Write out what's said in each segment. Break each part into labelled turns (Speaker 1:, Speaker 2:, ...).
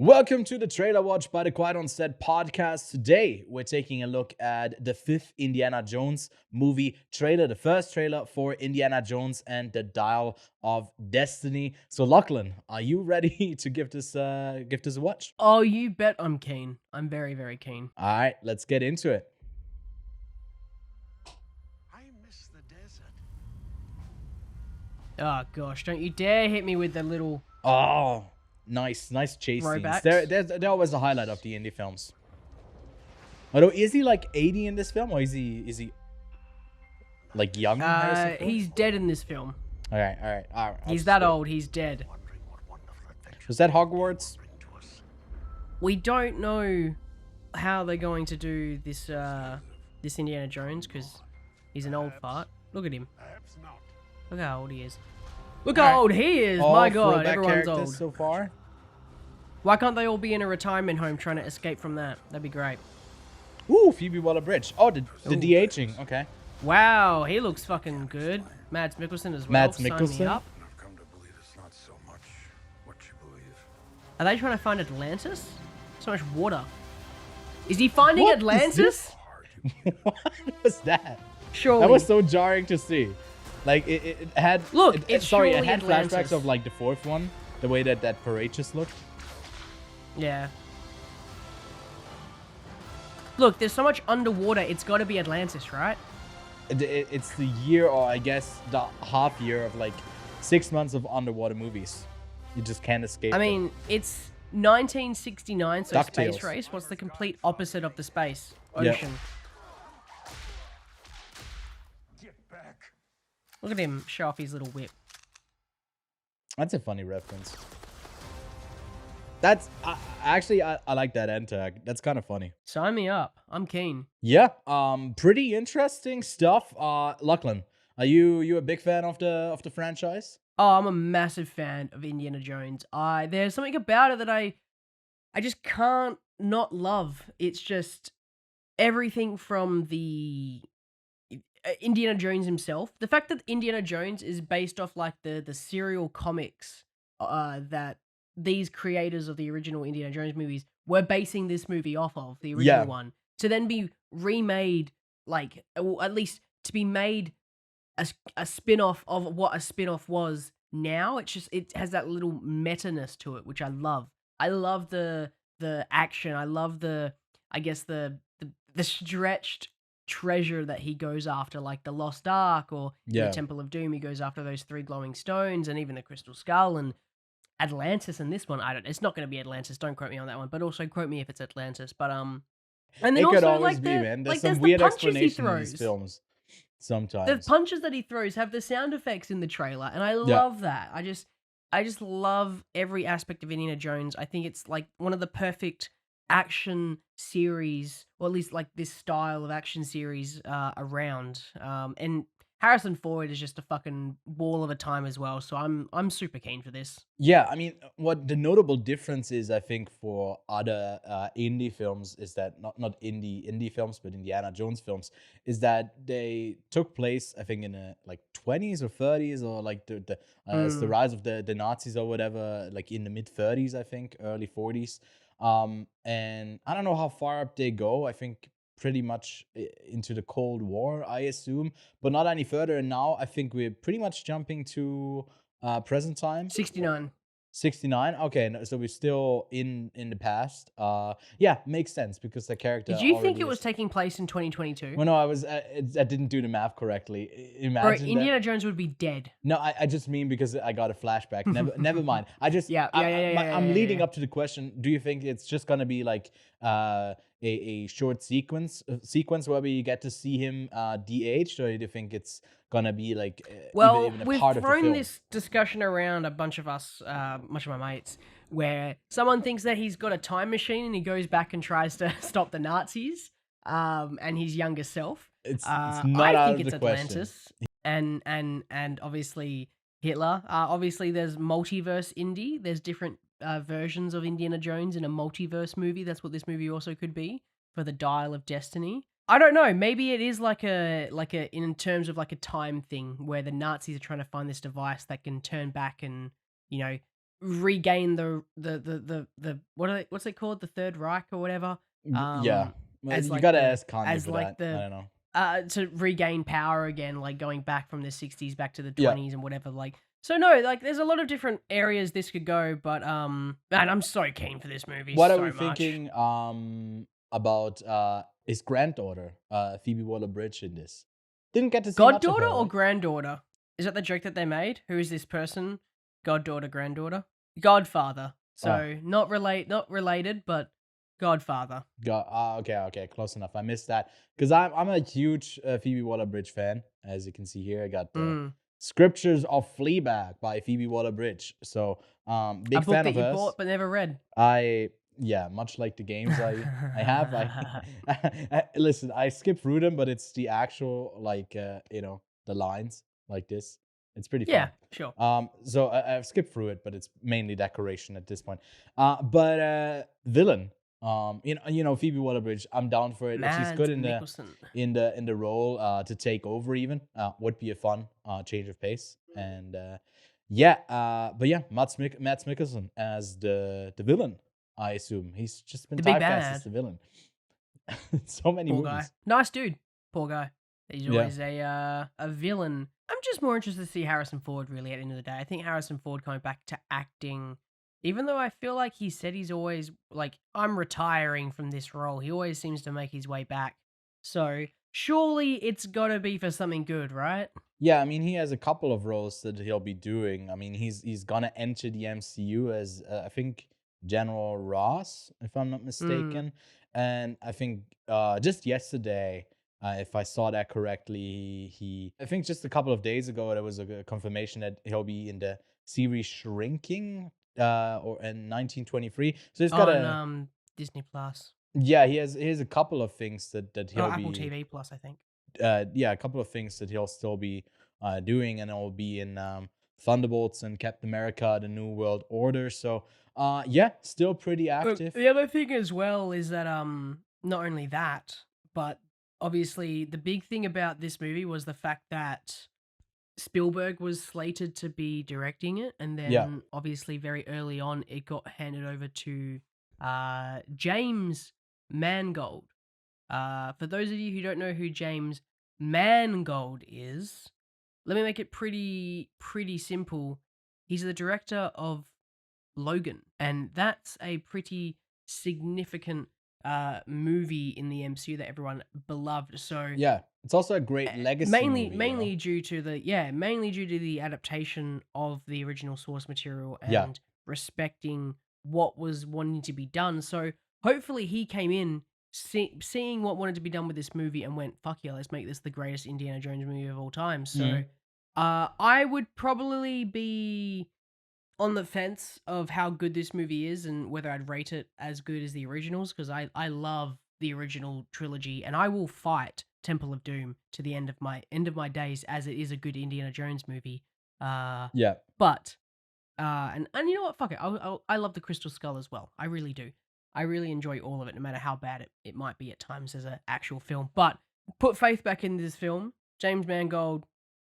Speaker 1: Welcome to the Trailer Watch by the Quiet on Set podcast. Today, we're taking a look at the fifth Indiana Jones movie trailer, the first trailer for Indiana Jones and the Dial of Destiny. So, Lachlan, are you ready to give this a watch?
Speaker 2: Oh, you bet I'm keen. I'm very, very keen.
Speaker 1: All right, let's get into it.
Speaker 3: I miss the desert.
Speaker 2: Oh gosh, don't you dare hit me with the little...
Speaker 1: Oh, nice chase
Speaker 2: Throwbacks.
Speaker 1: scenes. They're always the highlight of the indie films. Although, is he like 80 in this film, or is he like young?
Speaker 2: He's dead in this film.
Speaker 1: All right.
Speaker 2: He's that old. He's dead.
Speaker 3: Wondering what wonderful adventures
Speaker 1: Was that Hogwarts?
Speaker 3: bring to us.
Speaker 2: We don't know how they're going to do this. This Indiana Jones, because he's an old fart. Look at him.
Speaker 3: Perhaps not.
Speaker 2: Look how old he is. Look how old he is.
Speaker 1: All
Speaker 2: My God,
Speaker 1: throwback
Speaker 2: everyone's
Speaker 1: characters
Speaker 2: old.
Speaker 1: so far.
Speaker 2: Why can't they all be in a retirement home trying to escape from that? That'd be great.
Speaker 1: Ooh, Phoebe Waller-Bridge. Oh, the de-aging. Okay.
Speaker 2: Wow, he looks fucking good. Mads Mikkelsen as well.
Speaker 1: Mads
Speaker 2: Sign me
Speaker 1: Mikkelsen?
Speaker 2: up.
Speaker 3: And I've come to believe it's not so much what you believe.
Speaker 2: Are they trying to find Atlantis? So much water. Is he finding
Speaker 1: What is
Speaker 2: Atlantis?
Speaker 1: this? What was that?
Speaker 2: Surely.
Speaker 1: That was so jarring to see. Like it had.
Speaker 2: Look,
Speaker 1: it
Speaker 2: it's
Speaker 1: sorry. It
Speaker 2: surely
Speaker 1: had
Speaker 2: Atlantis.
Speaker 1: flashbacks of like the fourth one, the way that parade just looked.
Speaker 2: Yeah. Look, there's so much underwater, it's got to be Atlantis, right?
Speaker 1: It's the year, or I guess the half year of like 6 months of underwater movies. You just can't escape.
Speaker 2: I
Speaker 1: them.
Speaker 2: mean, it's 1969, so Space
Speaker 1: DuckTales.
Speaker 2: Race. What's the complete opposite of the space?
Speaker 1: Yeah.
Speaker 2: Ocean.
Speaker 3: Get back.
Speaker 2: Look at him show off his little whip.
Speaker 1: That's a funny reference. That's actually I like that end tag. That's kind of funny.
Speaker 2: Sign me up. I'm keen.
Speaker 1: Yeah, pretty interesting stuff. Lachlan, are you a big fan of the franchise?
Speaker 2: Oh, I'm a massive fan of Indiana Jones. There's something about it that I just can't not love. It's just everything from the Indiana Jones himself. The fact that Indiana Jones is based off like the serial comics that these creators of the original Indiana Jones movies were basing this movie off of, the original
Speaker 1: Yeah.
Speaker 2: one, to then be remade, like, or at least to be made a spin-off of what a spin-off was now. It has that little meta-ness to it, which I love. I love the action. I love the stretched treasure that he goes after, like the Lost Ark or
Speaker 1: Yeah.
Speaker 2: the Temple of Doom. He goes after those 3 glowing stones and even the Crystal Skull and Atlantis. And this one, it's not going to be Atlantis. Don't quote me on that one, but also quote me if it's Atlantis. But and then
Speaker 1: It
Speaker 2: also
Speaker 1: could always
Speaker 2: like
Speaker 1: be,
Speaker 2: the,
Speaker 1: man. There's
Speaker 2: like
Speaker 1: some
Speaker 2: there's
Speaker 1: weird
Speaker 2: the punches he
Speaker 1: explanation in these
Speaker 2: throws.
Speaker 1: films.
Speaker 2: The
Speaker 1: Sometimes.
Speaker 2: punches that he throws have the sound effects in the trailer, and I love that. I just love every aspect of Indiana Jones. I think it's like one of the perfect action series, or at least like this style of action series around. And Harrison Ford is just a fucking wall of a time as well. So I'm super keen for this.
Speaker 1: Yeah, I mean, what the notable difference is, I think, for other indie films is that not indie films, but Indiana Jones films, is that they took place, I think, in the like 20s or 30s, or like it's the rise of the Nazis or whatever, like in the mid 30s, I think, early 40s. And I don't know how far up they go. I think pretty much into the Cold War, I assume, but not any further. And now I think we're pretty much jumping to present time.
Speaker 2: 69.
Speaker 1: 69. Okay, so we're still in the past. Yeah, makes sense because the character.
Speaker 2: Did you think
Speaker 1: already
Speaker 2: it was
Speaker 1: is-
Speaker 2: taking place in 2022?
Speaker 1: Well, no, I didn't do the math correctly.
Speaker 2: Bro,
Speaker 1: Imagine that.
Speaker 2: Indiana Jones would be dead.
Speaker 1: No, I just mean because I got a flashback. Never mind. I just
Speaker 2: Yeah,
Speaker 1: I'm leading
Speaker 2: yeah.
Speaker 1: up to the question. Do you think it's just gonna be like a short sequence where we get to see him de-aged, or do you think it's gonna be like
Speaker 2: Well,
Speaker 1: even a
Speaker 2: we've
Speaker 1: part of the
Speaker 2: thrown
Speaker 1: film?
Speaker 2: this discussion around a bunch of us, much of my mates, where someone thinks that he's got a time machine and he goes back and tries to stop the Nazis, and his younger self.
Speaker 1: It's
Speaker 2: I
Speaker 1: not out
Speaker 2: think
Speaker 1: of
Speaker 2: it's
Speaker 1: the question.
Speaker 2: Atlantis, and obviously Hitler. Obviously, there's multiverse Indy. There's different versions of Indiana Jones in a multiverse movie. That's what this movie also could be for the Dial of Destiny. I don't know. Maybe it is like a in terms of like a time thing where the Nazis are trying to find this device that can turn back and regain the what's it called, the Third Reich or whatever,
Speaker 1: Yeah.
Speaker 2: as
Speaker 1: You
Speaker 2: like
Speaker 1: gotta
Speaker 2: the
Speaker 1: ask Kanye
Speaker 2: as
Speaker 1: for
Speaker 2: like
Speaker 1: that. I
Speaker 2: the
Speaker 1: don't know.
Speaker 2: to regain power again, like going back from the 60s back to the
Speaker 1: Yeah.
Speaker 2: 20s and whatever. Like, so no, like there's a lot of different areas this could go, but man, I'm so keen for this movie
Speaker 1: What are we
Speaker 2: so much.
Speaker 1: thinking about his granddaughter, Phoebe Waller-Bridge in this? Didn't get to see much of
Speaker 2: Goddaughter
Speaker 1: her,
Speaker 2: or
Speaker 1: right?
Speaker 2: granddaughter? Is that the joke that they made? Who is this person? Goddaughter, granddaughter, godfather.
Speaker 1: Oh,
Speaker 2: So not related, but godfather.
Speaker 1: okay, close enough. I missed that because I'm a huge Phoebe Waller-Bridge fan. As you can see here, I got
Speaker 2: Mm.
Speaker 1: Scriptures of Fleabag by Phoebe Waller-Bridge. So
Speaker 2: A
Speaker 1: big
Speaker 2: book
Speaker 1: fan
Speaker 2: that
Speaker 1: of
Speaker 2: you
Speaker 1: hers.
Speaker 2: bought but never read.
Speaker 1: Yeah, much like the games I have. Listen, I skip through them, but it's the actual like the lines like this. It's pretty
Speaker 2: Yeah,
Speaker 1: fun.
Speaker 2: sure.
Speaker 1: So I've skipped through it, but it's mainly decoration at this point. But villain. Phoebe Waller-Bridge. I'm down for it if she's
Speaker 2: Mads
Speaker 1: good in the
Speaker 2: Mikkelsen.
Speaker 1: in the role to take over. Even would be a fun change of pace. And but yeah, Mads Mikkelsen as the villain. I assume he's just been
Speaker 2: The big
Speaker 1: typecast as
Speaker 2: bad.
Speaker 1: the villain. So many
Speaker 2: Poor guy.
Speaker 1: movies.
Speaker 2: Nice dude. Poor guy. He's
Speaker 1: Yeah.
Speaker 2: always a villain. I'm just more interested to see Harrison Ford really at the end of the day. I think Harrison Ford coming back to acting, even though I feel like he said he's always like, I'm retiring from this role, he always seems to make his way back. So surely it's gotta be for something good, right?
Speaker 1: Yeah, I mean, he has a couple of roles that he'll be doing. I mean, he's gonna enter the MCU as I think General Ross, if I'm not
Speaker 2: Mm.
Speaker 1: mistaken. And I think just yesterday, if I saw that correctly, I think just a couple of days ago there was a confirmation that he'll be in the series Shrinking, or in 1923. So he's got
Speaker 2: On
Speaker 1: a
Speaker 2: Disney Plus.
Speaker 1: yeah, he has a couple of things that
Speaker 2: Or
Speaker 1: he'll
Speaker 2: Apple
Speaker 1: be
Speaker 2: TV Plus, I think.
Speaker 1: yeah, a couple of things that he'll still be doing, and it'll be in Thunderbolts and Captain America: The New World Order. So, yeah, still pretty
Speaker 2: Look,
Speaker 1: active.
Speaker 2: the other thing as well is that not only that, but obviously the big thing about this movie was the fact that Spielberg was slated to be directing it, and
Speaker 1: Yeah,
Speaker 2: then obviously very early on it got handed over to James Mangold. For those of you who don't know who James Mangold is, let me make it pretty simple. He's the director of Logan, and that's a pretty significant movie in the MCU that everyone beloved. So
Speaker 1: yeah. It's also a great legacy
Speaker 2: mainly
Speaker 1: movie, you know.
Speaker 2: mainly due to the adaptation of the original source material
Speaker 1: Yeah,
Speaker 2: and respecting what was wanting to be done. So hopefully he came in seeing what wanted to be done with this movie and went, fuck yeah, let's make this the greatest Indiana Jones movie of all time. So
Speaker 1: Mhm.
Speaker 2: I would probably be on the fence of how good this movie is and whether I'd rate it as good as the originals, because I love the original trilogy and I will fight Temple of Doom to the end of my days, as it is a good Indiana Jones movie. Uh,
Speaker 1: Yeah,
Speaker 2: but and you know what? Fuck it. I love the Crystal Skull as well. I really do. I really enjoy all of it, no matter how bad it might be at times as an actual film. But put faith back into this film. James Mangold,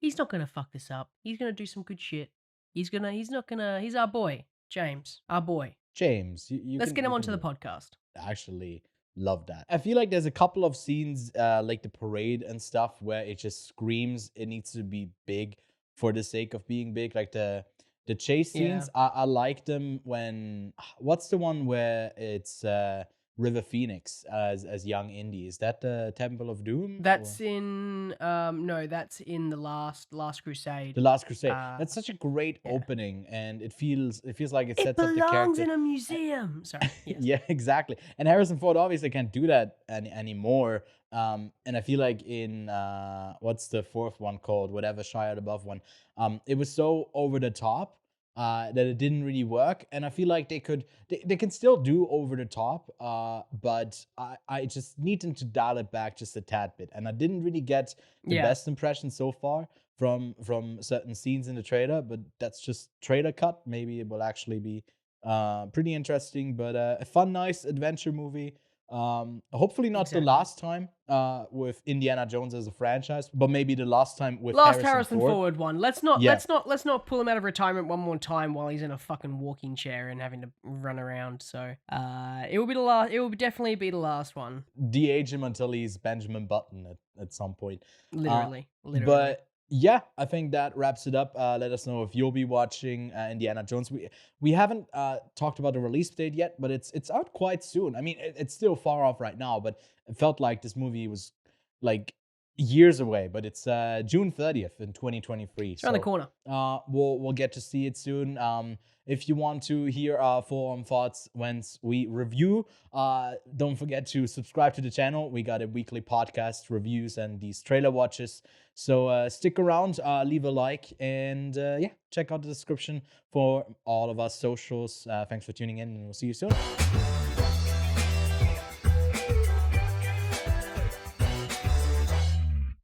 Speaker 2: he's not gonna fuck this up. He's gonna do some good shit. He's not gonna. He's our boy, James. Our boy.
Speaker 1: James, you
Speaker 2: Let's
Speaker 1: can
Speaker 2: get him
Speaker 1: you can
Speaker 2: onto the
Speaker 1: do it.
Speaker 2: podcast.
Speaker 1: Actually love that. I feel like there's a couple of scenes like the parade and stuff where it just screams it needs to be big for the sake of being big. Like the chase
Speaker 2: Yeah.
Speaker 1: scenes, I like them when what's the one where it's River Phoenix as young Indy? Is that the Temple of Doom or
Speaker 2: That's in no, that's in the Last Crusade.
Speaker 1: The Last Crusade?
Speaker 2: Uh
Speaker 1: That's such a great
Speaker 2: yeah.
Speaker 1: opening, and it feels like it
Speaker 2: It
Speaker 1: sets up the
Speaker 2: belongs
Speaker 1: character.
Speaker 2: in a museum. Sorry. Yes.
Speaker 1: Yeah, exactly. And Harrison Ford obviously can't do that anymore. And I feel like in what's the fourth one called? Whatever Shia LaBeouf one. It was so over the top that it didn't really work. And I feel like they can still do over the top, but I just need them to dial it back just a tad bit. And I didn't really get the
Speaker 2: Yeah.
Speaker 1: best impression so far from certain scenes in the trailer, but that's just trailer cut. Maybe it will actually be pretty interesting, but a fun, nice adventure movie. Hopefully not
Speaker 2: Exactly.
Speaker 1: the last time with Indiana Jones as a franchise, but maybe the last time with
Speaker 2: Last
Speaker 1: Harrison
Speaker 2: Harrison
Speaker 1: Ford.
Speaker 2: Ford one. Let's not
Speaker 1: Yeah.
Speaker 2: let's not pull him out of retirement one more time while he's in a fucking walking chair and having to run around. So it will be the last. It will definitely be the last one.
Speaker 1: De-age him until he's Benjamin Button at some point.
Speaker 2: Literally.
Speaker 1: But yeah, I think that wraps it up. Let us know if you'll be watching Indiana Jones. We haven't talked about the release date yet, but it's out quite soon. I mean, it's still far off right now, but it felt like this movie was like years away. But it's June 30th in 2023.
Speaker 2: It's around the corner.
Speaker 1: We'll get to see it soon. If you want to hear our full thoughts once we review, don't forget to subscribe to the channel. We got a weekly podcast, reviews, and these trailer watches. So stick around, leave a like, and yeah, check out the description for all of our socials. Thanks for tuning in, and we'll see you soon.